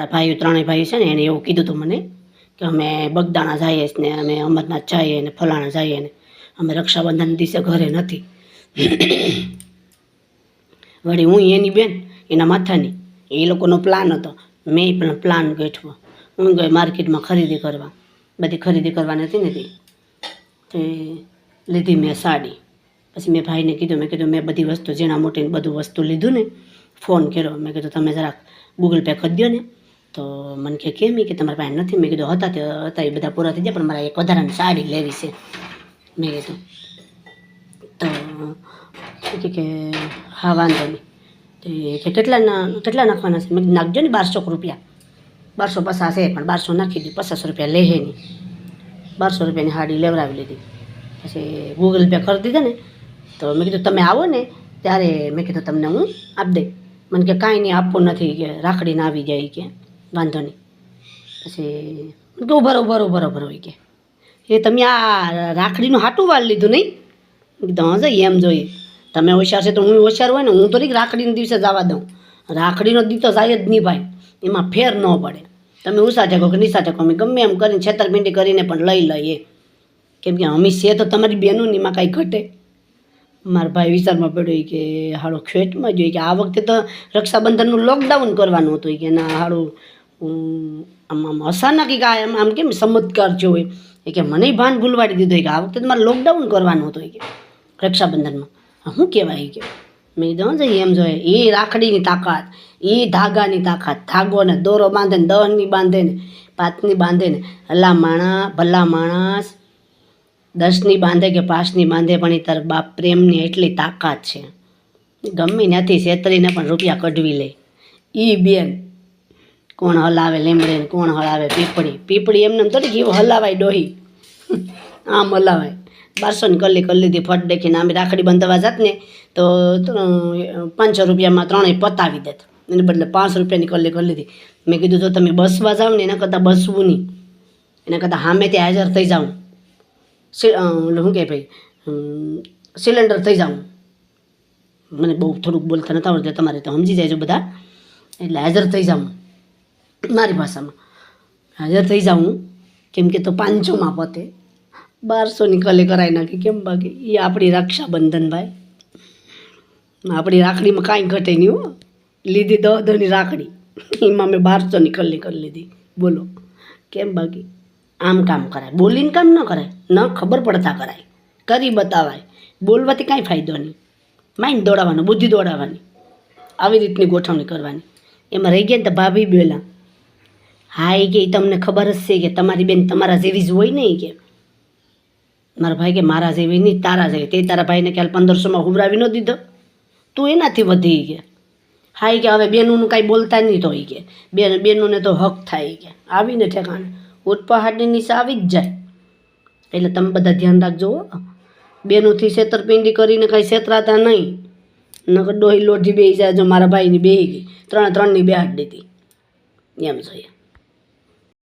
મારા ભાઈઓ ત્રણેય ભાઈઓ છે ને એને એવું કીધું હતું મને કે અમે બગદાણા જઈએ ને અમે અમરનાથ જઈએ ને ફલાણા જઈએ ને અમે રક્ષાબંધન દિવસે ઘરે નથી. વળી હું એની બેન એના માથાની એ લોકોનો પ્લાન હતો. મેં પણ પ્લાન ગોઠવો. હું ગઈ માર્કેટમાં ખરીદી કરવા, બધી ખરીદી કરવાની હતી ને તે લીધી મેં સાડી. પછી મેં ભાઈને કીધું મેં બધી વસ્તુ ઝીણા મોટીને બધું વસ્તુ લીધું ને ફોન કર્યો. મેં કીધું તમે જરાક ગૂગલ પે કરી દો ને. તો મને કેમ કે તમારા પાસે નથી. મેં કીધું હતા એ બધા પૂરા થઈ ગયા પણ મારે એક વધારાની સાડી લેવી છે. મેં કીધું તો કે હા વાંધો નહીં. કે કેટલા નાખવાના છે? મેં નાખજો ને 1200 રૂપિયા. 1250 છે પણ 1200 નાખી દીધું. 50 રૂપિયા લે નહીં. 1200 રૂપિયાની સાડી લેવડાવી લીધી. પછી ગૂગલ પે કરી દીધા ને તો મેં કીધું તમે આવો ને ત્યારે મેં કીધું તમને હું આપી દઈ. મને કે કાંઈ નહીં આપવું નથી કે રાખડીને આવી જાય કે વાંધો નહીં. પછી કે બરોબર હોય કે એ તમે આ રાખડીનું હાટું વાળ લીધું નહીં? કીધું હા એમ જોઈએ. તમે હોશિયાર છે તો હું હોશિયાર હોય ને હું તો નહીં રાખડીના દિવસે જવા દઉં. રાખડીનો દી તો જાય જ નહીં ભાઈ, એમાં ફેર ન પડે. તમે ઉષા ટેકો કે નિશા ટેકો અમે ગમે એમ કરીને છેતરપિંડી કરીને પણ લઈ લઈએ. કેમ કે અમી છે તો તમારી બહેનોની એમાં કાંઈ ઘટે. મારા ભાઈ વિચારમાં પડ્યો કે હાળો ખેટમાં જોઈએ કે આ વખતે તો રક્ષાબંધનનું લોકડાઉન કરવાનું હતું કે ના હાળું આમ અચાનક કે આમ કેમ ચમત્કાર થયો હોય કે મને ભાન ભૂલવાડી દીધું કે આ વખતે મારે લોકડાઉન કરવાનું હતું કે રક્ષાબંધનમાં. શું કહેવાય કે મેં કીધું જઈએ એમ જોઈએ. એ રાખડીની તાકાત, એ ધાગાની તાકાત. ધાગો ને દોરો બાંધે ને 10ની બાંધે ને 5ની બાંધે ને ભલા માણસ 10ની બાંધે કે 5ની બાંધે પણ એ તાર બાપ પ્રેમની એટલી તાકાત છે. ગમે નથી છેતરીને પણ રૂપિયા કઢવી લે. એ બેન કોણ હલાવે લીમડે ને કોણ હલાવે પીપળી એમને થોડી કેવું હલાવાય ડોહી આમ હલાવાય. 1200ની કલ્લી કરી લીધી ફટ દેખીને. આમ રાખડી બાંધવા જાત ને તો 500 રૂપિયામાં ત્રણેય પતાવી દેત. એને બદલે 500 રૂપિયાની કલ્લી કરી લીધી. મેં કીધું તો તમે બસવા જાઓ ને એના કરતાં બસવું નહીં, એના કરતાં સામેથી હાજર થઈ જાઉં. શું કહે ભાઈ સિલિન્ડર થઈ જાઉં. મને બહુ થોડુંક બોલતા નતા આવડતું, તમારે તો સમજી જાય બધા. એટલે હાજર થઈ જાઉં, મારી ભાષામાં હાજર થઈ જાઉં. કેમ કે તો 500માં પતે. 1200ની કલે કરાવી નાખી. કેમ બાકી એ આપણી રક્ષાબંધન ભાઈ. આપણી રાખડીમાં કાંઈ ઘટે નહીં હો. લીધી 10ની રાખડી એમાં મેં 1200ની કલ્લી કરી લીધી. બોલો કેમ બાકી આમ કામ કરાય? બોલીને કામ ન કરાય, ન ખબર પડતા કરાય, કરી બતાવાય. બોલવાથી કાંઈ ફાયદો નહીં. માઇન્ડ દોડાવવાનું, બુદ્ધિ દોડાવવાની, આવી રીતની ગોઠવણી કરવાની. એમાં રહી ગયા ને તો ભાભી બોલા હા એ કે તમને ખબર જ છે કે તમારી બેન તમારા જેવી જ હોય ને. એ કે મારા ભાઈ કે મારા જેવી નહીં તારા જેવી. તે તારા ભાઈને ખ્યાલ 1500માં હુવરાવી ન દીધો, તું એનાથી વધી કે હા કે હવે બેનોનું કાંઈ બોલતા નહીં તો કે બેનોને તો હક થાય કે આવીને ઠેકાણે ઉઠપહાટની નીચે આવી જ જાય. એટલે તમે બધા ધ્યાન રાખજો. બેનોથી છેતરપિંડી કરીને કાંઈ છેતરાતા નહીં. નકર ડોહી લોઢી બેસી જાય. જો મારા ભાઈની બેસી ગઈ 3-3ની બેહાડી દીધી એમ જોઈએ.